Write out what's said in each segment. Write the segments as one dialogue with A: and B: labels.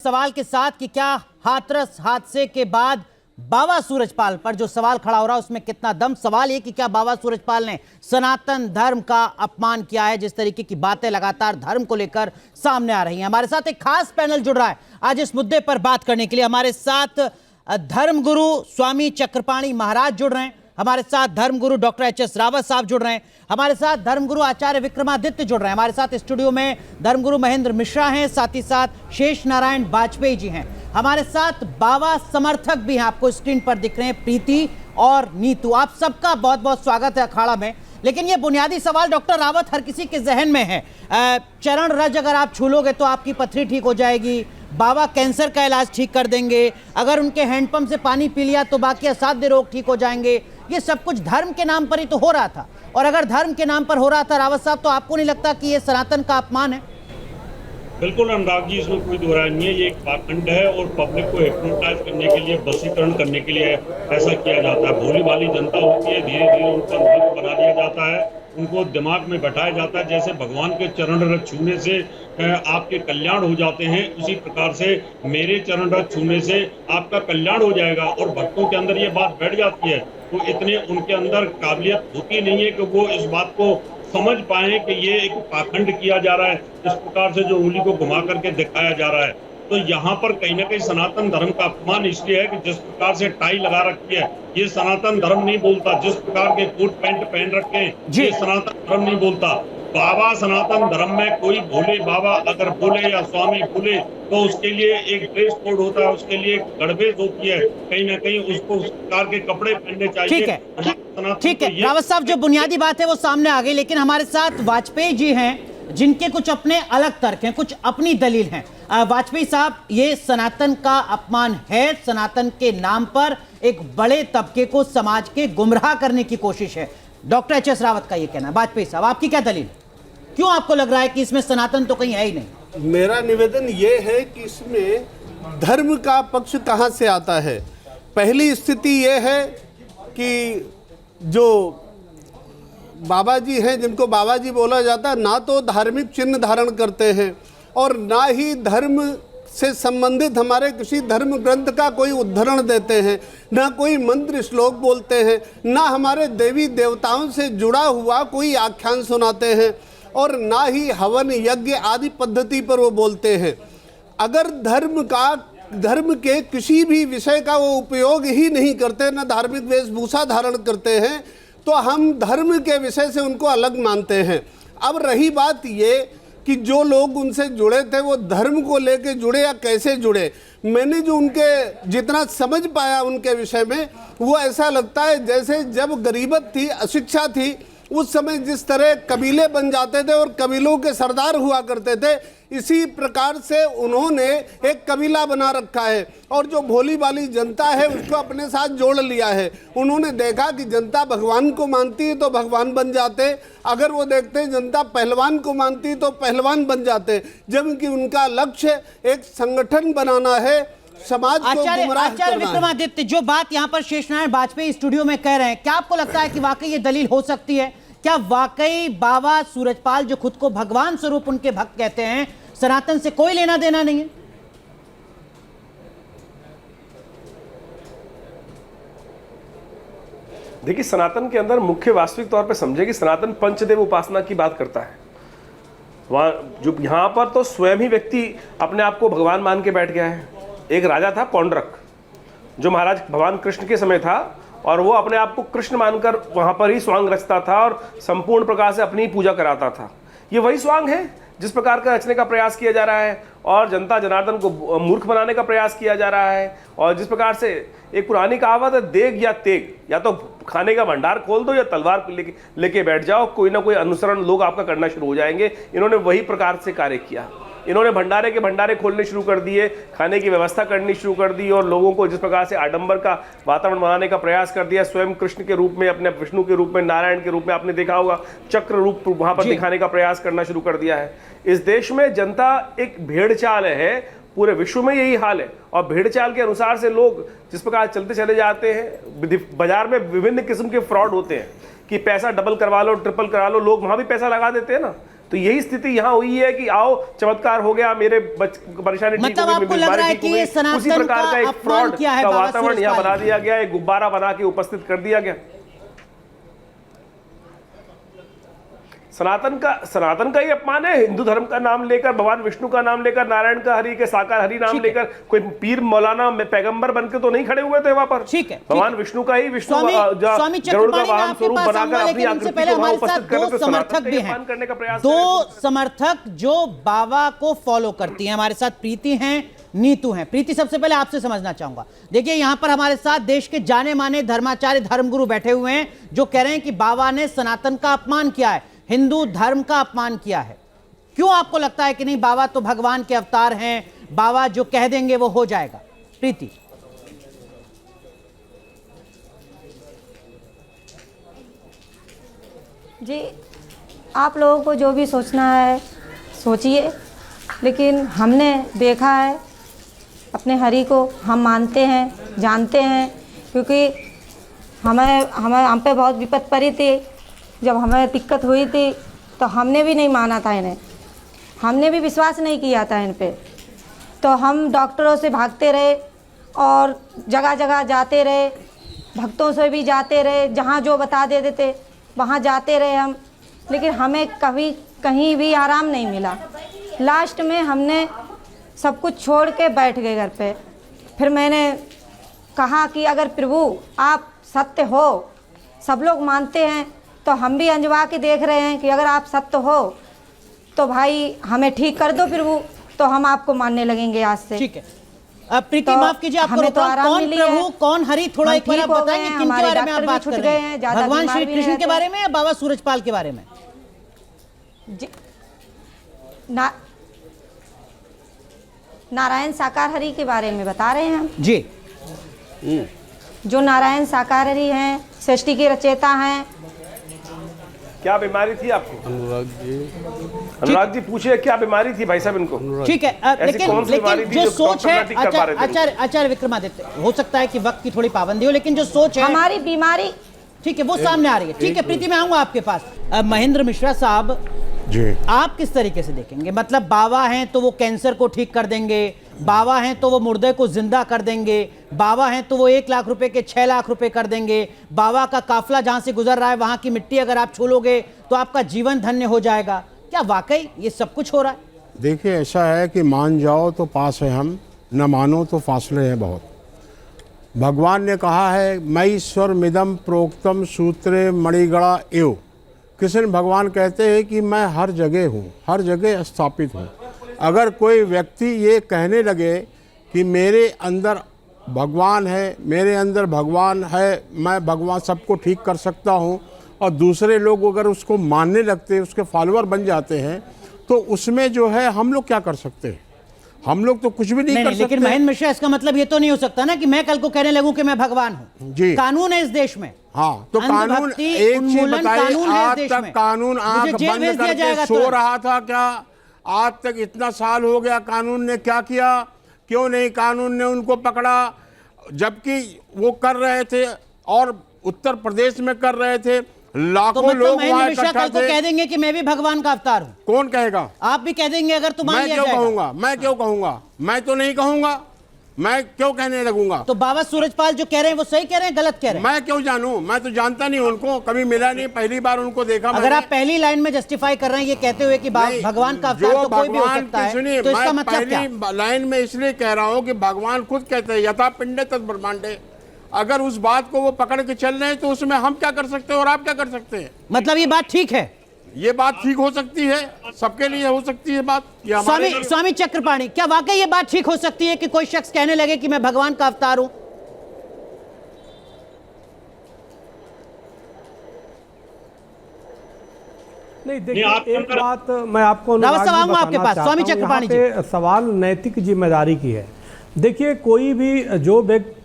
A: सवाल के साथ कि क्या हाथरस हादसे के बाद बाबा सूरजपाल पर जो सवाल खड़ा हो रहा है उसमें कितना दम। सवाल ये कि क्या बाबा सूरजपाल ने सनातन धर्म का अपमान किया है। जिस तरीके की बातें लगातार धर्म को लेकर सामने आ रही हैं, हमारे साथ एक खास पैनल जुड़ रहा है आज इस मुद्दे पर बात करने के लिए। हमारे साथ धर्मगुरु स्वामी चक्रपाणी महाराज जुड़ रहे हैं, हमारे साथ धर्मगुरु डॉक्टर एच.एस. रावत साहब जुड़ रहे हैं, हमारे साथ धर्मगुरु आचार्य विक्रमादित्य जुड़ रहे हैं, हमारे साथ स्टूडियो में धर्मगुरु महेंद्र मिश्रा हैं, साथ ही साथ शेष नारायण वाजपेयी जी हैं, हमारे साथ बाबा समर्थक भी हैं, आपको स्क्रीन पर दिख रहे हैं, प्रीति और नीतू। आप सबका बहुत बहुत स्वागत है अखाड़ा में। लेकिन ये बुनियादी सवाल डॉक्टर रावत हर किसी के जहन में है, चरण रज अगर आप छू लोगे तो आपकी पथरी ठीक हो जाएगी, बाबा कैंसर का इलाज ठीक कर देंगे, अगर उनके हैंडपंप से पानी पी लिया तो बाकी असाध्य रोग ठीक हो जाएंगे। ये सब कुछ धर्म के नाम पर ही तो हो रहा था, और अगर धर्म के नाम पर हो रहा था रावत साहब, तो आपको नहीं लगता कि ये सनातन का अपमान है?
B: बिल्कुल अनुराग जी, इसमें कोई दो राय नहीं है। ये एक पाखंड है और पब्लिक को हिप्नोटाइज करने के लिए, वशीकरण करने के लिए ऐसा किया जाता है। भोली भाली जनता होती है, धीरे धीरे उनका मूर्ख बना दिया जाता है, उनको दिमाग में बैठाया जाता है जैसे भगवान के चरण रज छूने से आपके कल्याण हो जाते हैं, उसी प्रकार से मेरे चरण रज छूने से आपका कल्याण हो जाएगा। और भक्तों के अंदर ये बात बैठ जाती है, तो इतने उनके अंदर काबिलियत होती नहीं है कि वो इस बात को समझ पाए कि ये एक पाखंड किया जा रहा है, इस प्रकार से जो उंगली को घुमा करके दिखाया जा रहा है। तो यहाँ पर कहीं ना कहीं सनातन धर्म का अपमान इसलिए है कि जिस प्रकार से टाई लगा रखी है ये सनातन धर्म नहीं बोलता, जिस प्रकार के कोट पैंट पहन रखे हैं ये सनातन धर्म नहीं बोलता। बाबा सनातन धर्म में कोई भोले बाबा अगर बोले या स्वामी बोले तो उसके लिए एक ड्रेस कोड होता है, उसके लिए गड़बेज होती है, कहीं ना कहीं उसको उस प्रकार के कपड़े पहनने चाहिए।
A: ठीक है रावत साहब, जो बुनियादी बात है वो सामने आ गई, लेकिन हमारे साथ वाजपेयी जी हैं जिनके कुछ अपने अलग तर्क हैं, कुछ अपनी दलील हैं। वाजपेयी साहब, ये सनातन का अपमान है, सनातन के नाम पर एक बड़े तबके को समाज के गुमराह करने की कोशिश है। Doctor HS. रावत का ये कहना है। वाजपेयी साहब, आपकी क्या दलील, क्यों आपको लग रहा है कि इसमें सनातन तो कहीं है ही नहीं?
C: मेरा निवेदन ये है कि इसमें धर्म का पक्ष कहाँ से आता है। पहली स्थिति ये है कि जो बाबा जी हैं, जिनको बाबा जी बोला जाता है, ना तो धार्मिक चिन्ह धारण करते हैं और ना ही धर्म से संबंधित हमारे किसी धर्म ग्रंथ का कोई उद्धरण देते हैं, ना कोई मंत्र श्लोक बोलते हैं, ना हमारे देवी देवताओं से जुड़ा हुआ कोई आख्यान सुनाते हैं, और ना ही हवन यज्ञ आदि पद्धति पर वो बोलते हैं। अगर धर्म के किसी भी विषय का वो उपयोग ही नहीं करते, ना धार्मिक वेशभूषा धारण करते हैं, तो हम धर्म के विषय से उनको अलग मानते हैं। अब रही बात ये कि जो लोग उनसे जुड़े थे वो धर्म को लेके जुड़े या कैसे जुड़े, मैंने जो उनके जितना समझ पाया उनके विषय में, वो ऐसा लगता है जैसे जब गरीबत थी, अशिक्षा थी, उस समय जिस तरह कबीले बन जाते थे और कबीलों के सरदार हुआ करते थे, इसी प्रकार से उन्होंने एक कबीला बना रखा है और जो भोली भाली जनता है उसको अपने साथ जोड़ लिया है। उन्होंने देखा कि जनता भगवान को मानती है तो भगवान बन जाते, अगर वो देखते जनता पहलवान को मानती तो पहलवान बन जाते, जबकि उनका लक्ष्य एक संगठन बनाना है, समाज को गुमराह करना है।
A: विक्रमादित्य, जो बात यहाँ पर शेष नारायण वाजपेयी स्टूडियो में कह रहे हैं, क्या आपको लगता है कि वाकई ये दलील हो सकती है? क्या वाकई बाबा सूरजपाल, जो खुद को भगवान स्वरूप उनके भक्त कहते हैं, सनातन से कोई लेना देना नहीं है?
D: देखिए, सनातन के अंदर मुख्य वास्तविक तौर पे समझे कि सनातन पंचदेव उपासना की बात करता है। वहां जो यहाँ पर तो स्वयं ही व्यक्ति अपने आप को भगवान मान के बैठ गया है। एक राजा था पौंड्रक, जो महाराज भगवान कृष्ण के समय था, और वो अपने आप को कृष्ण मानकर वहां पर ही स्वांग रचता था और संपूर्ण प्रकार से अपनी पूजा कराता था। ये वही स्वांग है जिस प्रकार का रचने का प्रयास किया जा रहा है और जनता जनार्दन को मूर्ख बनाने का प्रयास किया जा रहा है। और जिस प्रकार से एक पुरानी कहावत है, देग या तेग, या तो खाने का भंडार खोल दो या तलवार लेके बैठ जाओ, कोई ना कोई अनुसरण लोग आपका करना शुरू हो जाएंगे। इन्होंने वही प्रकार से कार्य किया। इन्होंने भंडारे के भंडारे खोलने शुरू कर दिए, खाने की व्यवस्था करनी शुरू कर दी और लोगों को जिस प्रकार से आडंबर का वातावरण बनाने का प्रयास कर दिया। स्वयं कृष्ण के रूप में, अपने विष्णु के रूप में, नारायण के रूप में, आपने देखा होगा चक्र रूप वहां पर दिखाने का प्रयास करना शुरू कर दिया है। इस देश में जनता एक भेड़ चाल है, पूरे विश्व में यही हाल है। और भेड़ चाल के अनुसार से लोग जिस प्रकार चलते चले जाते हैं, बाजार में विभिन्न किस्म के फ्रॉड होते हैं कि पैसा डबल करवा लो, ट्रिपल करा लो, लोग वहां भी पैसा लगा देते हैं ना। तो यही स्थिति यहाँ हुई है कि आओ चमत्कार हो गया, मेरे परेशानी ठीक
A: मतलब
D: हो गई,
A: आपको लग रहा है कि ये सनातन
D: उसी प्रकार का एक
A: अपमान
D: फ्रॉड
A: किया है
D: का
A: बाबा
D: वातावरण
A: सूरजपाल
D: यहाँ बना
A: ने।
D: दिया गया, एक गुब्बारा बना के उपस्थित कर दिया गया। सनातन का ही अपमान है। हिंदू धर्म का नाम लेकर, भगवान विष्णु का नाम लेकर, नारायण का हरि के साकार हरि नाम लेकर कोई पीर मौलाना पैगंबर बनके तो नहीं खड़े हुए थे वहां पर।
A: ठीक है,
D: भगवान विष्णु का ही विष्णु
A: स्वामी
D: गरुड़ का वाहन स्वरूप बनाकर अपनी
A: लेकिन उनसे पहले हमारे साथ दो समर्थक भी हैं, दो समर्थक जो बाबा को फॉलो करती हैं हमारे साथ। प्रीति हैं, नीतू हैं। प्रीति, सबसे पहले आपसे समझना चाहूंगा, देखिए यहां पर हमारे साथ देश के जाने माने धर्माचार्य धर्मगुरु बैठे हुए हैं जो कह रहे हैं कि बाबा ने सनातन का अपमान किया है, हिंदू धर्म का अपमान किया है। क्यों आपको लगता है कि नहीं, बाबा तो भगवान के अवतार हैं, बाबा जो कह देंगे वो हो जाएगा? प्रीति।
E: जी, आप लोगों को जो भी सोचना है सोचिए, लेकिन हमने देखा है, अपने हरि को हम मानते हैं, जानते हैं, क्योंकि हम पे बहुत विपत पड़ी थी। जब हमें दिक्कत हुई थी तो हमने भी नहीं माना था इन्हें, हमने भी विश्वास नहीं किया था इन पे। तो हम डॉक्टरों से भागते रहे और जगह जगह जाते रहे, भक्तों से भी जाते रहे, जहाँ जो बता देते थे वहाँ जाते रहे हम, लेकिन हमें कभी कहीं भी आराम नहीं मिला। लास्ट में हमने सब कुछ छोड़ के बैठ गए घर पे। फिर मैंने कहा कि अगर प्रभु आप सत्य हो, सब लोग मानते हैं, तो हम भी अंजवा के देख रहे हैं कि अगर आप सत्य हो तो भाई हमें ठीक कर दो प्रभु, तो हम आपको मानने लगेंगे आज से।
A: ठीक है, अब प्रीति
E: तो
A: माफ कीजिए, आपको
E: हमें तो
A: रोका।
E: आराम
A: कौन
E: मिली
A: प्रभु
E: है,
A: कौन हरि, थोड़ा
E: हम
A: एक बार
E: ठीक
A: आप
E: हो गए
A: बताएंगे
E: हैं,
A: किनके
E: हमारे
A: बारे में आप
E: डॉक्टर भी
A: बात
E: छूट
A: कर रहे
E: गए हैं, ज़्यादा
A: भगवान
E: बीमार
A: श्री
E: भी
A: कृष्ण
E: नहीं
A: के
E: रहते।
A: बारे में या बाबा सूरजपाल के बारे में?
E: नारायण साकार हरि के बारे में बता रहे हैं हम
A: जी।
E: जो नारायण साकार हरि हैं, सृष्टि के रचयिता हैं।
D: क्या बीमारी थी आपको? अनुराग जी पूछिए क्या बीमारी थी भाई साहब इनको?
A: ठीक है, लेकिन जो सोच है, आचार्य विक्रमादित्य, हो सकता है कि वक्त की थोड़ी पाबंदी हो, लेकिन जो सोच है
E: हमारी बीमारी,
A: ठीक है, वो सामने आ रही है। ठीक है प्रीति, मैं आऊंगा आपके पास। महेंद्र मिश्रा साहब
F: जी,
A: आप किस तरीके से देखेंगे? मतलब बाबा हैं तो वो कैंसर को ठीक कर देंगे, बाबा हैं तो वो मुर्दे को जिंदा कर देंगे, बाबा हैं तो वो 1 लाख रुपए के 6 लाख रुपए कर देंगे, बाबा का काफिला जहां से गुजर रहा है वहां की मिट्टी अगर आप छू लोगे तो आपका जीवन धन्य हो जाएगा। क्या वाकई ये सब कुछ हो रहा है?
F: देखिए ऐसा है कि मान जाओ तो पास है हम, न मानो तो फासले हैं बहुत। भगवान ने कहा है मई ईश्वर मिदम प्रोक्तम सूत्रे मणिगणा एव। कृष्ण भगवान कहते हैं कि मैं हर जगह हूँ, हर जगह स्थापित हूँ। अगर कोई व्यक्ति ये कहने लगे कि मेरे अंदर भगवान है, मेरे अंदर भगवान है, मैं भगवान सबको ठीक कर सकता हूँ, और दूसरे लोग अगर उसको मानने लगते हैं, उसके फॉलोअर बन जाते हैं, तो उसमें जो है हम लोग क्या कर सकते हैं? हम लोग तो कुछ भी नहीं कर सकते।
A: लेकिन महेंद्र मिश्रा, इसका मतलब ये तो नहीं हो सकता ना कि मैं कल को कहने लगूं कि मैं भगवान हूं।
F: जी,
A: कानून है इस देश में।
F: हाँ, तो कानून, एक चीज बताइए, आज तक कानून आंख बंद करके सो रहा था क्या? आज तक इतना साल हो गया, कानून ने क्या किया? क्यों नहीं कानून ने उनको पकड़ा? जबकि वो कर रहे थे और उत्तर प्रदेश में कर रहे थे, लाखों
A: तो
F: लोग
A: महेंद्र
F: वहां
A: मिश्रा
F: इकट्ठा
A: कल को
F: थे।
A: कह देंगे कि मैं भी भगवान का अवतार हूं।
F: कौन कहेगा?
A: आप भी कह देंगे अगर तुम
F: मैं क्यों कहूंगा? मैं क्यों कहूंगा? मैं तो नहीं कहूंगा, मैं क्यों कहने लगूंगा?
A: तो बाबा सूरजपाल जो कह रहे हैं वो सही कह रहे हैं, गलत कह रहे हैं?
F: मैं क्यों जानूं? मैं तो जानता नहीं उनको, कभी मिला नहीं, पहली बार उनको देखा।
A: अगर आप पहली लाइन में जस्टिफाई कर रहे हैं ये कहते हुए कि भगवान का अवतार तो कोई भी हो सकता है,
F: सुनिए,
A: तो इसका
F: मैं
A: मतलब क्या?
F: पहली लाइन में इसलिए कह रहा हूं कि भगवान खुद कहते हैं यथा पिंडे तद ब्रह्मांडे। अगर उस बात को वो पकड़ के चल रहे हैं तो उसमें हम क्या कर सकते हैं और आप क्या कर सकते हैं?
A: मतलब ये बात ठीक है?
F: ये बात ठीक हो सकती है, सबके लिए हो सकती है बात।
A: स्वामी चक्रपाणी, क्या वाकई ये बात ठीक हो सकती है कि कोई शख्स कहने लगे कि मैं भगवान का अवतार हूं?
G: नहीं, देखिए एक बात मैं आपको
A: आपके पास स्वामी चक्रपाणी जी,
G: सवाल नैतिक जिम्मेदारी की है। देखिए कोई भी जो व्यक्ति,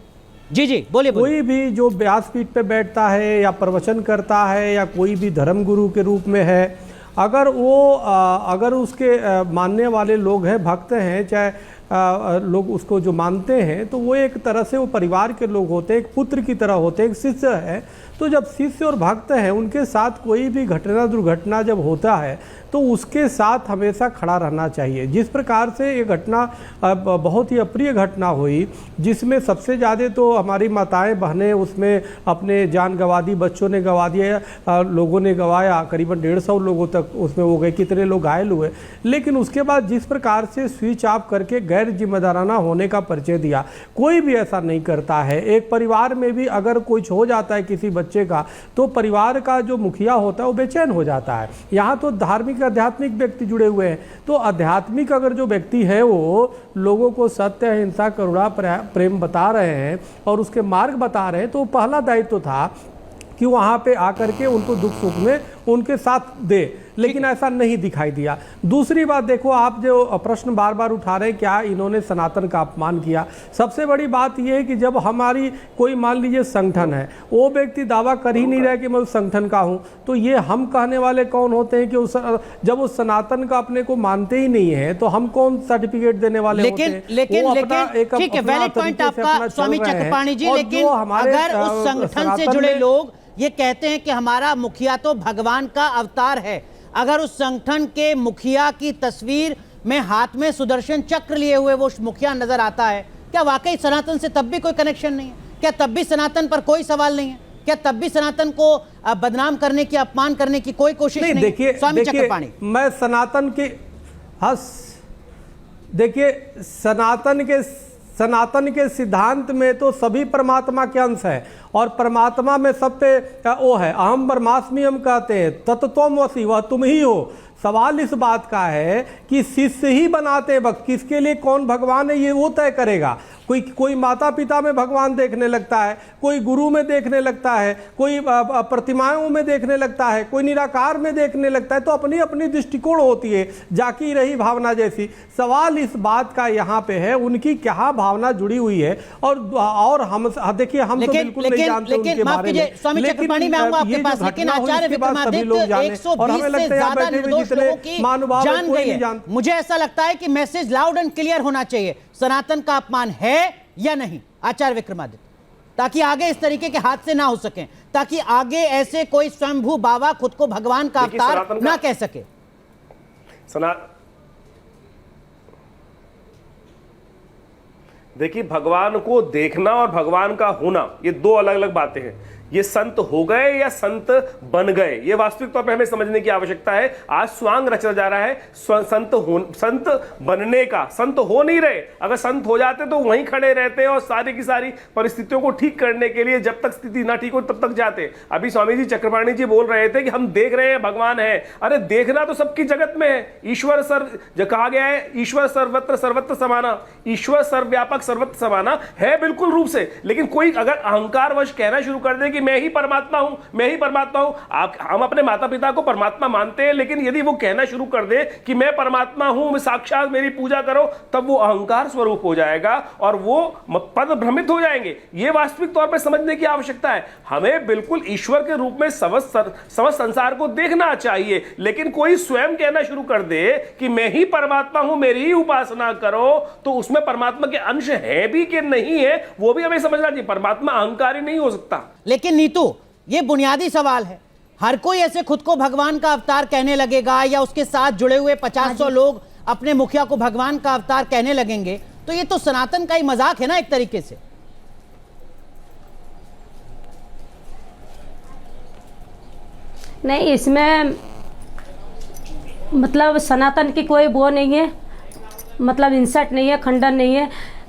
A: जी बोलिए,
G: कोई भी जो व्यासपीठ पे बैठता है या प्रवचन करता है या कोई भी धर्मगुरु के रूप में है, अगर वो अगर उसके मानने वाले लोग हैं, भक्त हैं, चाहे लोग उसको जो मानते हैं, तो वो एक तरह से वो परिवार के लोग होते हैं, एक पुत्र की तरह होते हैं, एक शिष्य है। तो जब शिष्य और भक्त हैं, उनके साथ कोई भी घटना दुर्घटना जब होता है तो उसके साथ हमेशा खड़ा रहना चाहिए। जिस प्रकार से ये घटना बहुत ही अप्रिय घटना हुई, जिसमें सबसे ज़्यादा तो हमारी माताएं बहनें उसमें अपने जान गंवा दी, बच्चों ने गंवा दिया, लोगों ने गंवाया, करीबन 150 लोगों तक उसमें हो गए, कितने लोग घायल हुए। लेकिन उसके बाद जिस प्रकार से स्विच ऑफ करके गैर जिम्मेदाराना होने का परिचय दिया, कोई भी ऐसा नहीं करता है। एक परिवार में भी अगर कुछ हो जाता है किसी बच्चे का, तो परिवार का जो मुखिया होता है वो बेचैन हो जाता है। यहाँ तो धार्मिक आध्यात्मिक व्यक्ति जुड़े हुए हैं, तो आध्यात्मिक अगर जो व्यक्ति है वो लोगों को सत्य, अहिंसा, करुणा, प्रेम बता रहे हैं और उसके मार्ग बता रहे हैं, तो पहला दायित्व था कि वहाँ पे आकर के उनको दुख सुख में उनके साथ दे, लेकिन ऐसा नहीं दिखाई दिया। दूसरी बात देखो, आप जो प्रश्न बार बार उठा रहे हैं, क्या इन्होंने सनातन का अपमान किया। सबसे बड़ी बात यह है कि जब हमारी कोई मान लीजिए संगठन है, वो व्यक्ति दावा कर ही नहीं रहा कि मैं उस संगठन का हूँ, तो ये हम कहने वाले कौन होते हैं कि जब उस सनातन का अपने को मानते ही नहीं है, तो हम कौन सर्टिफिकेट देने वाले होते हैं।
A: लेकिन ठीक है, वैलिड पॉइंट आपका स्वामी चक्रपाणी जी, लेकिन अगर उस संगठन से जुड़े लोग ये कहते हैं कि हमारा मुखिया तो भगवान का अवतार है, अगर उस संगठन के मुखिया की तस्वीर में हाथ में सुदर्शन चक्र लिए हुए वो मुखिया नजर आता है, क्या वाकई सनातन से तब भी कोई कनेक्शन नहीं है? क्या तब भी सनातन पर कोई सवाल नहीं है? क्या तब भी सनातन को बदनाम करने की, अपमान करने की कोई कोशिश नहीं?
G: देखिए
A: स्वामी चक्रपाणी,
G: मैं सनातन के देखिए सनातन के सिद्धांत में तो सभी परमात्मा के अंश है, और परमात्मा में सब पे वो है, अहम ब्रह्मास्मि हम कहते हैं, तत्त्वमसि, वह तुम ही हो। सवाल इस बात का है कि शिष्य ही बनाते वक्त किसके लिए कौन भगवान है ये वो तय करेगा। कोई माता पिता में भगवान देखने लगता है, कोई गुरु में देखने लगता है, कोई प्रतिमाओं में देखने लगता है, कोई निराकार में देखने लगता है, तो अपनी अपनी दृष्टिकोण होती है, जाकी रही भावना जैसी। सवाल इस बात का यहाँ पे है उनकी क्या भावना जुड़ी हुई है, और हम देखिए हम तो बिल्कुल नहीं जानते उनके बारे में।
A: स्वामी चक्रपाणी, मैं आऊंगा आपके पास, लेकिन आचार्य विक्रमादित्य 120 से ज्यादा निर्दोष लोगों की जान गई है। मुझे ऐसा लगता है कि मैसेज लाउड एंड क्लियर होना चाहिए, सनातन का अपमान है या नहीं, आचार्य विक्रमादित्य, ताकि आगे इस तरीके के हादसे ना हो सकें, ताकि आगे ऐसे कोई स्वयंभू बाबा खुद को भगवान का अवतार ना कह सके।
D: देखिए, भगवान को देखना और भगवान का होना ये दो अलग अलग बातें हैं। ये संत हो गए या संत बन गए, ये वास्तविक तौर पे हमें समझने की आवश्यकता है। आज स्वांग रचा जा रहा है संत बनने का। संत हो नहीं रहे, अगर संत हो जाते तो वहीं खड़े रहते और सारी की सारी परिस्थितियों को ठीक करने के लिए जब तक स्थिति ना ठीक हो तब तक जाते। अभी स्वामी जी चक्रपाणी जी बोल रहे थे कि हम देख रहे हैं भगवान है। अरे देखना तो सबकी जगत में है। ईश्वर जो कहा गया है, ईश्वर सर्वत्र समाना, ईश्वर सर्वव्यापक सर्वत्र समाना है बिल्कुल रूप से। लेकिन कोई अगर अहंकारवश कहना शुरू कर दे कि मैं ही परमात्मा हूं, मैं ही परमात्मा हूं। हम अपने माता पिता को परमात्मा मानते हैं, लेकिन यदि वो कहना शुरू कर दे कि मैं परमात्मा हूं, मैं साक्षात मेरी पूजा करो, तब वो अहंकार स्वरूप हो जाएगा और वो पद भ्रमित हो जाएंगे। ये वास्तविक तौर पर समझने की आवश्यकता है। हमें बिल्कुल ईश्वर के रूप में समस्त संसार को देखना चाहिए, लेकिन कोई स्वयं कहना शुरू कर दे कि मैं ही परमात्मा हूं, मेरी ही उपासना करो, तो उसमें परमात्मा के अंश है भी कि नहीं है वो भी हमें समझना चाहिए। परमात्मा अहंकारी नहीं हो सकता।
A: लेकिन नीतू, ये बुनियादी सवाल है, हर कोई ऐसे खुद को भगवान का अवतार कहने लगेगा या उसके साथ जुड़े हुए 50-100 लोग अपने मुखिया को भगवान का अवतार कहने लगेंगे, तो ये तो सनातन का ही मजाक है ना एक तरीके से।
H: नहीं, इसमें मतलब सनातन की कोई वो नहीं है, मतलब इंसल्ट नहीं है, खंडन नहीं है।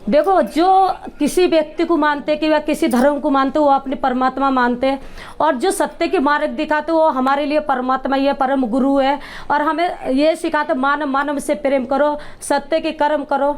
H: देखो, जो किसी व्यक्ति को मानते कि वह किसी धर्म को मानते वो अपने परमात्मा मानते हैं, और जो सत्य के मार्ग दिखाते वो हमारे लिए परमात्मा ही है, परम गुरु है। और हमें ये सिखाते मानव मानव से प्रेम करो, सत्य के कर्म करो,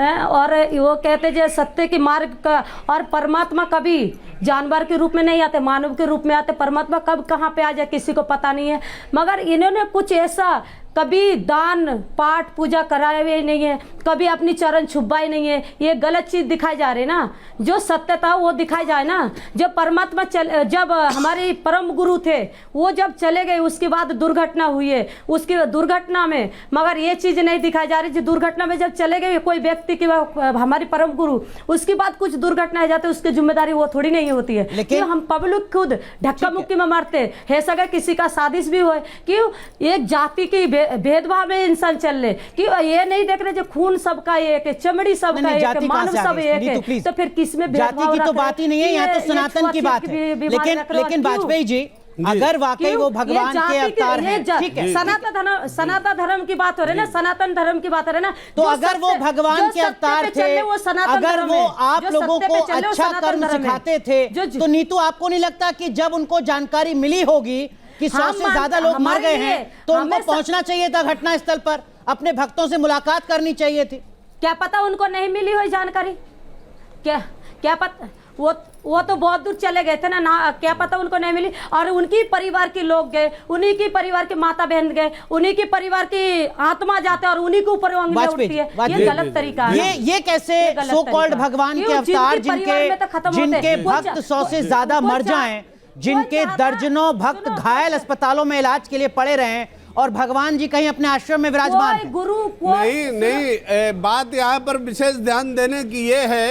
H: हैं। और वो कहते जो सत्य के मार्ग का, और परमात्मा कभी जानवर के रूप में नहीं आते, मानव के रूप में आते। परमात्मा कब कहाँ पे आ जाए किसी को पता नहीं है, मगर इन्होंने कुछ ऐसा कभी दान पाठ पूजा कराए हुए नहीं है, कभी अपनी चरण छुपाई नहीं है। ये गलत चीज़ दिखाई जा रही है ना, जो सत्य था वो दिखाई जाए ना। जब परमात्मा जब हमारे परम गुरु थे वो जब चले गए उसके बाद दुर्घटना हुई है, उसकी दुर्घटना में मगर ये चीज़ नहीं दिखाई जा रही। जो दुर्घटना में जब चले गए कोई व्यक्ति की हमारी परम गुरु, उसके बाद कुछ दुर्घटनाएं जाते उसकी जिम्मेदारी वो थोड़ी नहीं होती है। लेकिन हम पब्लिक खुद धक्का मुक्की में मारते है सगा, किसी का साजिश भी हो क्यों एक जाति की भेदभाव में इंसान चल रहे, क्यों ये नहीं देख रहे जो खून सबका एक है, चमड़ी सबका एक है, मानव सब एक है, तो फिर किसमें
A: जाति की तो बात ही नहीं है, यहाँ तो सनातन की बात है। लेकिन वाजपेयी जी, अगर वाकई वो भगवान के अवतार हैं, ठीक है,
H: सनातन धर्म की बात हो रही है ना, सनातन धर्म की बात हो रही है ना,
A: तो अगर वो भगवान के अवतार थे, अगर वो आप लोगों को अच्छा कर्म सिखाते थे, तो नीतू आपको नहीं लगता कि जब उनको जानकारी मिली होगी कि 100 से ज्यादा लोग मर गए हैं, तो उनको पहुंचना चाहिए था घटना स्थल पर, अपने भक्तों से मुलाकात करनी चाहिए थी?
H: क्या पता उनको नहीं मिली हुई जानकारी, क्या पता, वो तो बहुत दूर चले गए थे ना, क्या पता उनको नहीं मिली। और उनकी परिवार के लोग गए, उन्हीं की परिवार के माता बहन गए, उन्हीं की परिवार की आत्मा जाते और उन्हीं के ऊपर उंगलियां उठती है। ये गलत तरीका है।
A: ये कैसे सो कॉल्ड भगवान के अवतार जिनके भक्त 100 से ज्यादा मर जाएं, जिनके दर्जनों भक्त घायल अस्पतालों में इलाज के लिए पड़े रहे और भगवान जी कहीं अपने आश्रम में विराजमान हैं?
H: गुरु
C: नहीं, बात यहाँ पर विशेष ध्यान देने की ये है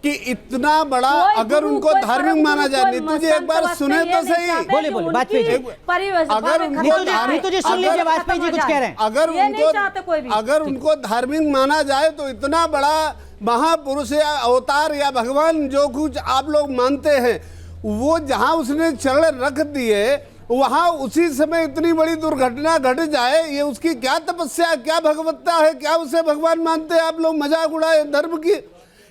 C: कि इतना बड़ा अगर उनको धार्मिक माना जाए, नीतू जी एक बार सुने तो सही।
A: बोले वाजपेयी जी,
C: अगर
A: नीतू जी सुन लीजिए, वाजपेयी जी कुछ कह रहे हैं।
C: अगर उनको धार्मिक माना जाए तो इतना बड़ा महापुरुष या अवतार या भगवान जो कुछ आप लोग मानते हैं, वो जहां उसने चरण रख दिए वहां उसी समय इतनी बड़ी दुर्घटना घट जाए, ये उसकी क्या तपस्या, क्या भगवत्ता है, क्या उसे भगवान मानते हैं आप लोग? मजाक उड़ाए धर्म की।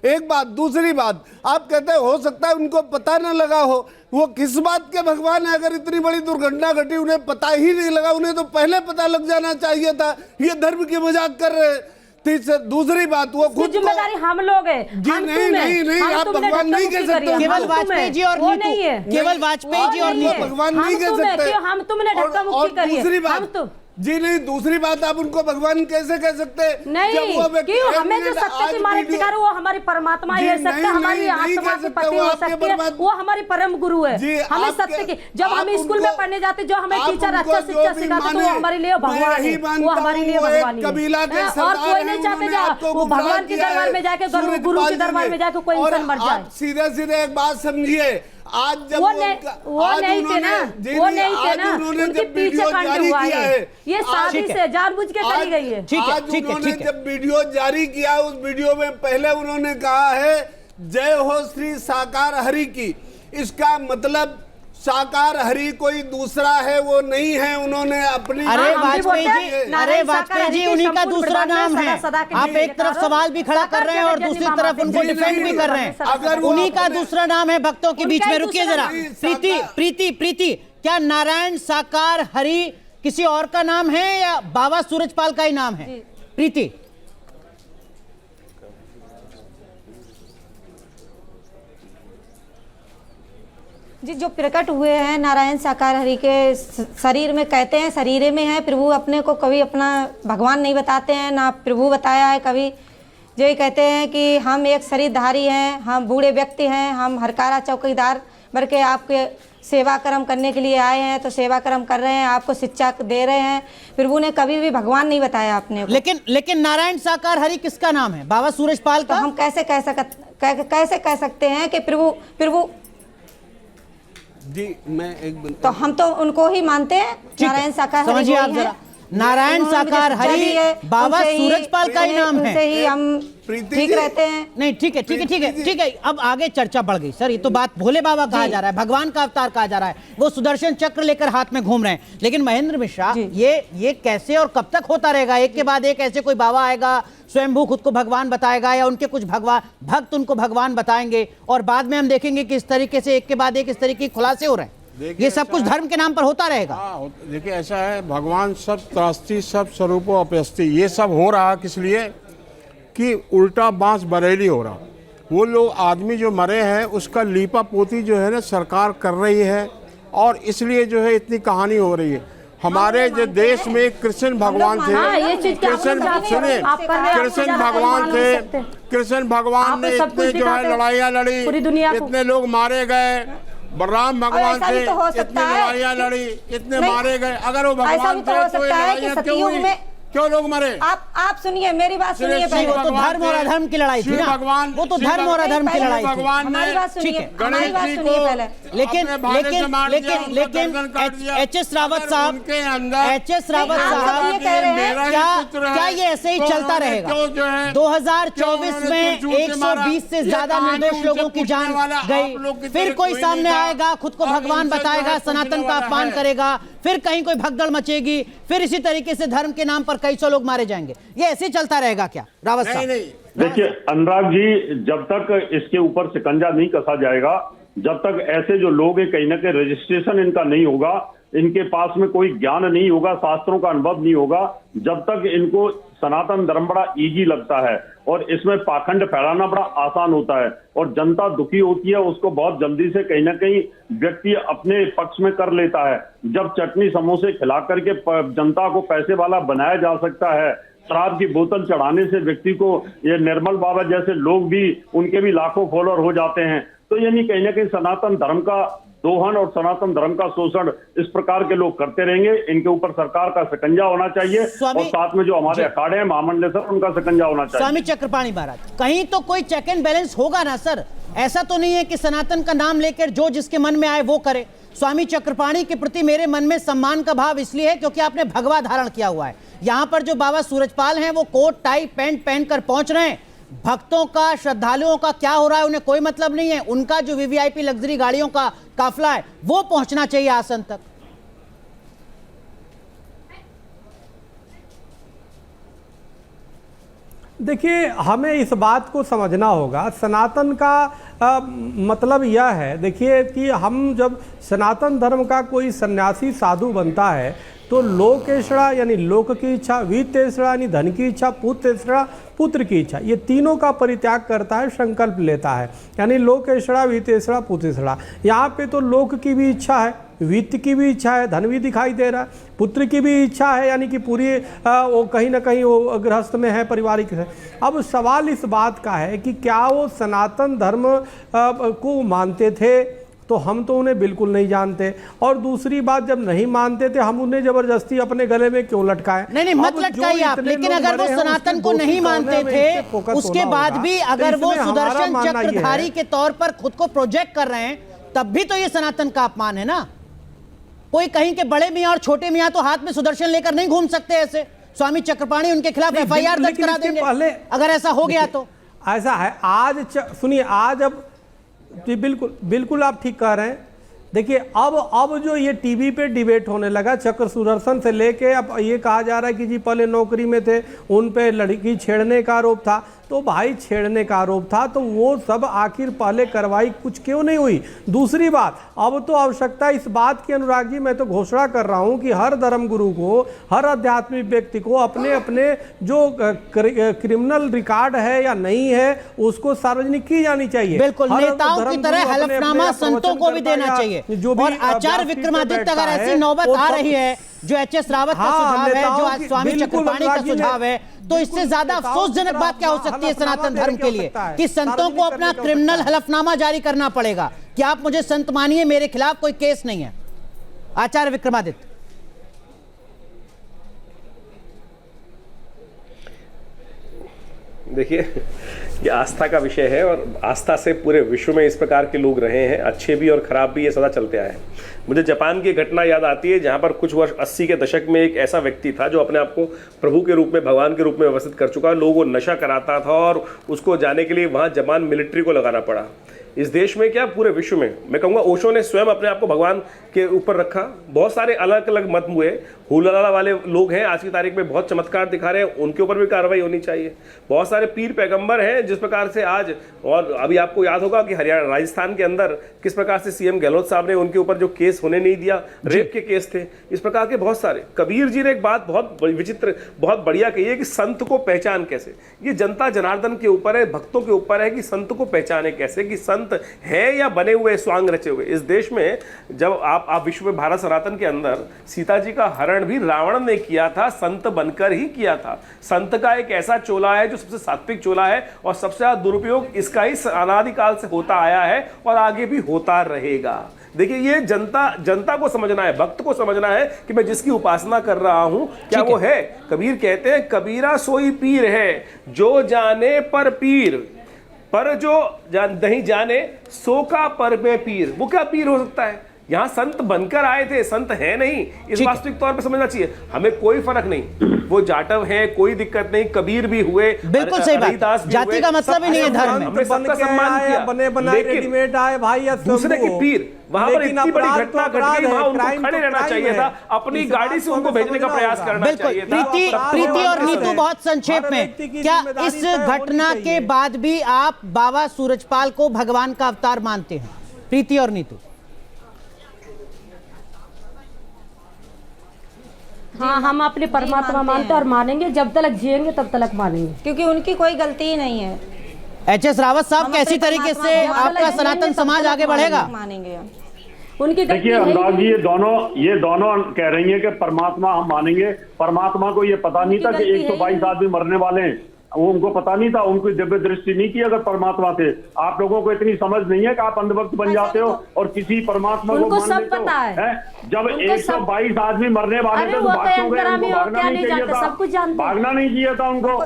C: एक बात, दूसरी बात, आप कहते हैं हो सकता है उनको पता न लगा हो, वो किस बात के भगवान है? अगर इतनी बड़ी दुर्घटना घटी उन्हें पता ही नहीं लगा, उन्हें तो पहले पता लग जाना चाहिए था। ये धर्म की मजाक कर रहे हैं। दूसरी बात, वो खुद
H: जिम्मेदारी हम लोग है
C: जी, नहीं, आप भगवान नहीं कह सकते।
A: केवल वाजपेयी जी और नीतू, केवल वाजपेयी जी और नीतू
C: भगवान नहीं कह सकते।
H: हम तुमने धक्का मुक्की करी है।
C: दूसरी बात जी नहीं, दूसरी बात, आप उनको भगवान कैसे कह सकते?
H: नहीं, क्यों? हमें जो सत्य की मार्ग सिखा रहे वो हमारी परमात्मा है, सत्य हमारी आत्मा की पति हो सकती है, वो हमारी परम गुरु है। हमें सत्य की, जब हम स्कूल में पढ़ने जाते जो हमें टीचर अच्छा शिक्षा सिखाते तो वो हमारे लिए भगवान है, वो हमारे लिए भगवान है। और कोई नहीं चाहते वो भगवान के दरबार में जाके, गुरु के दरबार में जाके कोई इंसान मर जाए।
C: सीधे एक बात समझिए, आज जब
H: वो नहीं थे ना, उनके पीछे कांड हुआ है, ये साजिश है, जानबूझ के करी गई है।
C: आज उन्होंने जब वीडियो जारी किया, उस वीडियो में पहले उन्होंने कहा है जय हो श्री साकार हरि की। इसका मतलब साकार हरि कोई दूसरा है वो नहीं है, उन्होंने अपनी।
A: अरे वाजपेयी जी उन्हीं का दूसरा नाम है। आप एक तरफ सवाल भी खड़ा कर रहे हैं और दूसरी तरफ उनको डिफेंड भी कर रहे हैं। उन्हीं का दूसरा नाम है भक्तों के बीच में। रुकिए जरा, प्रीति, क्या नारायण साकार हरि किसी और का नाम है या बाबा सूरजपाल का ही नाम है? प्रीति,
E: जी जो प्रकट हुए हैं नारायण साकार हरि के शरीर में, कहते हैं शरीर में है, प्रभु अपने को कभी अपना भगवान नहीं बताते हैं, ना प्रभु बताया है कभी। जो ये कहते हैं कि हम एक शरीरधारी हैं, हम बूढ़े व्यक्ति हैं, हम हरकारा चौकीदार भर के आपके सेवा कर्म करने के लिए आए हैं, तो सेवा कर्म कर रहे हैं, आपको शिक्षा दे रहे हैं। प्रभु ने कभी भी भगवान नहीं बताया आपने को।
A: लेकिन नारायण साकार हरि किसका नाम है? बाबा सूरजपाल का।
E: तो हम कैसे कह सकते हैं कि प्रभु
C: जी, मैं एक
E: तो हम तो उनको ही मानते हैं, नारायण साकार हरि।
A: समझिए आप जरा, नारायण साकार हरि बाबा सूरजपाल का ही नाम है,
E: ही हम ठीक रहते हैं।
A: नहीं, ठीक है। अब आगे चर्चा बढ़ गई सर। ये तो बात भोले बाबा कहा जा रहा है, भगवान का अवतार कहा जा रहा है, वो सुदर्शन चक्र लेकर हाथ में घूम रहे हैं। लेकिन महेंद्र मिश्रा, ये कैसे और कब तक होता रहेगा? एक के बाद एक ऐसे कोई बाबा आएगा, स्वयंभू खुद को भगवान बताएगा या उनके कुछ भक्त उनको भगवान बताएंगे और बाद में हम देखेंगे कि इस तरीके से एक के बाद एक इस तरीके के खुलासे हो रहे हैं। ये सब कुछ धर्म के नाम पर होता रहेगा।
F: देखिए ऐसा है, भगवान सब त्रास्ती सब स्वरूपो अपस्ती, ये सब हो रहा किस लिए कि उल्टा बांस बरेली हो रहा। वो लोग आदमी जो मरे हैं उसका लीपा पोती जो है ना सरकार कर रही है और इसलिए जो है इतनी कहानी हो रही है। हमारे जो देश में कृष्ण भगवान थे,
H: हाँ, ये चीज क्या
F: कृष्ण
H: आप लोग
F: सुनिए,
H: आप कर रहे हैं,
F: कृष्ण
H: आपको
F: भगवान
H: ज़्यादा
F: थे,
H: मान नहीं सकते।
F: कृष्ण भगवान
H: आप
F: ने
H: सब
F: इतने
H: कुछ
F: जो है
H: दिखाते
F: लड़ाइयाँ लड़ी,
H: पूरी दुनिया को।
F: इतने लोग मारे गए। बलराम भगवान
E: ऐसा भी
F: थे,
E: तो हो
F: इतनी
E: सकता है
F: लड़ाइयाँ लड़ी, इतने
E: नहीं,
F: मारे गए। अगर वो
E: ऐसा
F: भगवान
E: भी तो
F: थे
E: हो
F: तो ये
E: सकता है कि
F: लड़ाइयाँ क्यों
E: सतयुग
F: हुई?
E: में
F: क्यों लोग मरे?
E: आप सुनिए, मेरी बात सुनिए
F: शिव
E: पहले।
A: वो तो
F: भगवान
A: धर्म और
F: थे,
A: अधर्म की लड़ाई थी
F: शिव
A: ना,
F: भगवान,
A: वो तो
F: शिव
A: धर्म और
F: भगवान,
A: अधर्म की
F: शिव
A: लड़ाई थी।
F: भगवान ने
E: हमारी बात सुनिए,
A: ठीक है।
E: हमारी बात
F: गणेश जी
E: सुनिए
F: को
E: पहले।
A: लेकिन
F: अपने भाले से मार दिया, उनका गर्दन काट दिया।
A: एच.एस. रावत
F: अगर
A: साहब,
F: उनके अंदर
A: एच.एस. रावत
E: आप सब
A: साहब,
E: ये कह रहे हैं,
F: मेरा ही पुत्र है,
A: क्या ये ऐसे ही
F: तो
A: चलता
F: उन्होंने
A: रहेगा?
F: क्यों जो है
A: 2024
F: क्यों
A: में
F: उन्होंने झूठ से मारा?
A: 120 से
F: ये
A: ज्यादा
F: कहानी
A: निर्दोष
F: उनसे
A: लोगों की
F: पूछने
A: जान
F: वाला आप
A: गई,
F: लोग की
A: फिर
F: तरह
A: कोई
F: कोई
A: सामने
F: नहीं था।
A: आएगा, खुद को
F: अब
A: भगवान
F: इनसे जो
A: बताएगा,
F: है
A: सनातन
F: पूछने
A: का
F: वाला
A: अपमान
F: है।
A: करेगा, फिर कहीं कोई भगदड़ मचेगी, फिर इसी तरीके से धर्म के नाम पर कई सौ लोग मारे जाएंगे। ये ऐसे चलता रहेगा क्या रावत
F: नहीं
A: साहब?
F: नहीं,
B: देखिए अनुराग जी, जब तक इसके ऊपर शिकंजा नहीं कसा जाएगा, जब तक ऐसे जो लोग हैं कहीं ना कहीं रजिस्ट्रेशन इनका नहीं होगा, इनके पास में कोई ज्ञान नहीं होगा, शास्त्रों का अनुभव नहीं होगा, जब तक इनको सनातन धर्म बड़ा इजी लगता है और इसमें पाखंड फैलाना बड़ा आसान होता है और जनता दुखी होती है, उसको बहुत जल्दी से कहीं ना कहीं व्यक्ति अपने पक्ष में कर लेता है। जब चटनी समोसे खिला करके जनता को पैसे वाला बनाया जा सकता है, शराब की बोतल चढ़ाने से व्यक्ति को, ये निर्मल बाबा जैसे लोग भी, उनके भी लाखों फॉलोअर हो जाते हैं, तो यानी कहीं ना कहीं सनातन धर्म का दोहन और सनातन धर्म का शोषण इस प्रकार के लोग करते रहेंगे। इनके ऊपर सरकार का शिकंजा होना चाहिए और साथ में जो हमारे अखाड़े हैं महामंडलेश्वर, उनका शिकंजा होना चाहिए।
A: स्वामी चक्रपाणी महाराज, कहीं तो कोई चेक एंड बैलेंस होगा ना सर? ऐसा तो नहीं है कि सनातन का नाम लेकर जो जिसके मन में आए वो करे। स्वामी चक्रपाणी के प्रति मेरे मन में सम्मान का भाव इसलिए है क्योंकि आपने भगवा धारण किया हुआ है। यहाँ पर जो बाबा सूरजपाल हैं वो कोट टाई पैंट पहनकर पहुंच रहे हैं। भक्तों का, श्रद्धालुओं का क्या हो रहा है उन्हें कोई मतलब नहीं है। उनका जो वीवीआईपी लग्जरी गाड़ियों का काफिला है वो पहुंचना चाहिए आसन तक।
G: देखिए, हमें इस बात को समझना होगा, सनातन का मतलब यह है, देखिए कि हम जब सनातन धर्म का कोई सन्यासी साधु बनता है तो लोकेशड़ा यानी लोक की इच्छा, वित्तेषणा यानी धन की इच्छा, पुत्रेषणा पुत्र की इच्छा, ये तीनों का परित्याग करता है, संकल्प लेता है। यानी लोकेशड़ा, वित्तेषणा, पुत्रेषणा। यहाँ पे तो लोक की भी इच्छा है, वित्त की भी इच्छा है, धन भी दिखाई दे रहा है, पुत्र की भी इच्छा है, यानी कि पूरी वो कहीं ना कहीं वो गृहस्थ में है, पारिवारिक है। अब सवाल इस बात का है कि क्या वो सनातन धर्म को मानते थे? तो हम तो उन्हें बिल्कुल नहीं जानते। और दूसरी बात, जब नहीं मानते थे हम उन्हें जबरदस्ती अपने गले में क्यों लटकाएं?
A: नहीं मत लटकाइए आप, लेकिन अगर वो सनातन को नहीं मानते थे उसके बाद भी अगर वो सुदर्शन चक्रधारी के तौर पर खुद को प्रोजेक्ट कर रहे हैं, तब भी तो ये सनातन का अपमान है ना। कोई कहीं के बड़े मियाँ और छोटे मियाँ तो हाथ में सुदर्शन लेकर नहीं घूम सकते ऐसे। स्वामी चक्रपाणी उनके खिलाफ एफआईआर दर्ज करा देंगे अगर ऐसा हो गया तो।
G: ऐसा है आज, सुनिए, आज अब जी बिल्कुल आप ठीक कह रहे हैं। देखिए, अब जो ये टीवी पे डिबेट होने लगा, चक्र सुदर्शन से लेके अब ये कहा जा रहा है कि जी पहले नौकरी में थे, उन पे लड़की छेड़ने का आरोप था। तो भाई छेड़ने का आरोप था तो वो सब आखिर पहले कार्रवाई कुछ क्यों नहीं हुई? दूसरी बात, अब तो आवश्यकता इस बात की, अनुराग जी, मैं तो घोषणा कर रहा हूं कि हर धर्म गुरु को, हर आध्यात्मिक व्यक्ति को अपने अपने जो क्रिमिनल रिकॉर्ड है या नहीं है उसको सार्वजनिक की जानी चाहिए।
A: बिल्कुल, नेताओं की तरह हलफनामा संतों को भी देना चाहिए। और आचार्य विक्रमादित्य अगर ऐसी नौबत आ रही है जो एच.एस. रावत का सुझाव है, जो आज स्वामी चक्रपाणी का सुझाव है, तो इससे ज्यादा अफसोसजनक बात क्या हो सकती है सनातन धर्म के लिए कि संतों को अपना क्रिमिनल हलफनामा जारी करना पड़ेगा कि आप मुझे संत मानिए, मेरे खिलाफ कोई केस नहीं है। आचार्य विक्रमादित्य,
D: देखिए, ये आस्था का विषय है और आस्था से पूरे विश्व में इस प्रकार के लोग रहे हैं, अच्छे भी और खराब भी, ये सदा चलते आए हैं। मुझे जापान की घटना याद आती है जहाँ पर कुछ वर्ष 80 के दशक में एक ऐसा व्यक्ति था जो अपने आप को प्रभु के रूप में, भगवान के रूप में व्यवस्थित कर चुका, लोगों को नशा कराता था और उसको जाने के लिए वहाँ जापान मिलिट्री को लगाना पड़ा। इस देश में क्या, पूरे विश्व में मैं कहूँगा ओशो ने स्वयं अपने आप को भगवान के ऊपर रखा। बहुत सारे अलग अलग मत हुए, हुलाला वाले लोग हैं आज की तारीख में बहुत चमत्कार दिखा रहे हैं, उनके ऊपर भी कार्रवाई होनी चाहिए। बहुत सारे पीर पैगंबर हैं जिस प्रकार से आज, और अभी आपको याद होगा कि हरियाणा, राजस्थान के अंदर किस प्रकार से सीएम गहलोत साहब ने उनके ऊपर जो केस होने नहीं दिया, रेप के केस थे, इस प्रकार के बहुत सारे। कबीर जी ने एक बात बहुत विचित्र, बहुत बढ़िया कही है कि संत को पहचान कैसे। ये जनता जनार्दन के ऊपर है, भक्तों के ऊपर है कि संत को पहचाने कैसे, कि संत संत है या बने हुए स्वांग रचे हुए। इस देश में जब आप विश्व में भारत सनातन के अंदर सीता जी का हरण भी रावण ने किया था, संत बनकर ही किया था। संत का एक ऐसा चोला है जो सबसे सात्विक चोला है और सबसे ज्यादा दुरुपयोग इसका ही अनादिकाल से होता आया है और आगे भी होता रहेगा। देखिए, ये जनता को समझना है, भक्त को समझना है कि मैं जिसकी उपासना कर रहा हूं क्या वो है। कबीर कहते हैं, कबीरा सोई पीर है जो जाने पर पीर, पर जो नहीं जाने सो का पर में पीर। वो क्या पीर हो सकता है? यहाँ संत बनकर आए थे, संत है नहीं। इस वास्तविक तौर पे समझना चाहिए। हमें कोई फर्क नहीं, वो जाटव है, कोई दिक्कत नहीं, कबीर भी हुए,
A: बिल्कुल सही बात। जाति का मतलब ही नहीं है धर्म में।
D: हमने सबका सम्मान किया,
G: बने बनाए रेडीमेड आए भाई या
D: दूसरे के पीर। वहां पर इतनी बड़ी घटना घट गई, वहां उनको खड़े रहना चाहिए था, अपनी गाड़ी से उनको भेजने का प्रयास करना चाहिए था।
A: प्रीति और नीतू, बहुत संक्षेप में, क्या इस घटना के बाद भी आप बाबा सूरजपाल को भगवान का अवतार मानते हैं? प्रीति और नीतू।
H: हाँ, हम अपने परमात्मा मानते हैं और मानेंगे, जब तक जिएंगे तब तक मानेंगे,
E: क्योंकि उनकी कोई गलती ही नहीं है।
A: एच.एस. रावत साहब, कैसी तरीके से आपका सनातन समाज आगे बढ़ेगा?
E: मानेंगे
H: उनकी।
I: देखिए अनुराग जी, ये दोनों कह रही हैं कि परमात्मा हम मानेंगे। परमात्मा को ये पता नहीं था कि 122 आदमी मरने वाले हैं, वो उनको पता नहीं था, उनको दिव्य दृष्टि नहीं की। अगर परमात्मा थे, आप लोगों को इतनी समझ नहीं है कि आप अंधभक्त बन जाते हो और किसी परमात्मा को मान लेते हो। जब 122 आदमी मरने वाले थे तो भागना नहीं चाहिए था, भागना नहीं चाहिए था उनको।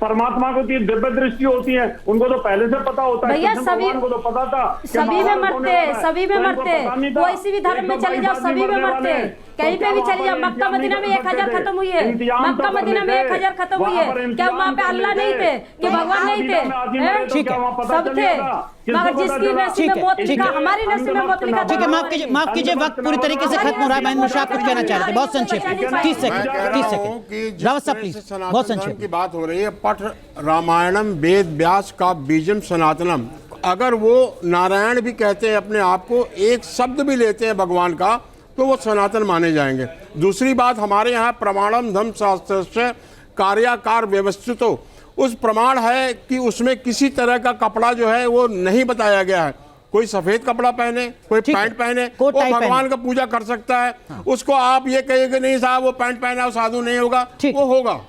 I: परमात्मा को दिव्य दृष्टि होती है, उनको तो पहले से पता होता है।
H: भैया सभी
I: को तो पता था,
H: सभी में मरते, सभी में मरते, कोई भी धर्म में चले जाओ सभी में मरते, कहीं पे भी चले जाओ। मक्का मदीना में 1000 खत्म हुई है, मक्का मदीना में 1000 खत्म हुई है। क्या वहाँ पे अल्लाह नहीं थे, कि भगवान नहीं थे?
A: ठीक है,
H: सब थे, मगर जिसकी नसीब में मौत लिखा, हमारी नसीब में मौत लिखा।
A: ठीक है, माफ कीजिए, वक्त पूरी तरीके से खत्म हो रहा है। महेंद्र मिश्रा कुछ कहना चाह रहे थे, बहुत संक्षेप, 30 सेकंड। रावत साहब प्लीज, बहुत संक्षेप
F: की बात हो रही है। पठ रामायणम वेद व्यास का बीजम सनातनम। अगर वो नारायण भी कहते हैं अपने आप को, एक शब्द भी लेते हैं भगवान का, तो वो सनातन माने जाएंगे। दूसरी बात, हमारे यहाँ प्रमाणम धर्म शास्त्र से कार्याकार व्यवस्थित हो, उस प्रमाण है कि उसमें किसी तरह का कपड़ा जो है वो नहीं बताया गया है। कोई सफेद कपड़ा पहने, कोई पैंट पहने, वो भगवान का पूजा कर सकता है। उसको आप ये कहिए कि नहीं साहब वो पैंट पहना साधु नहीं होगा, वो होगा।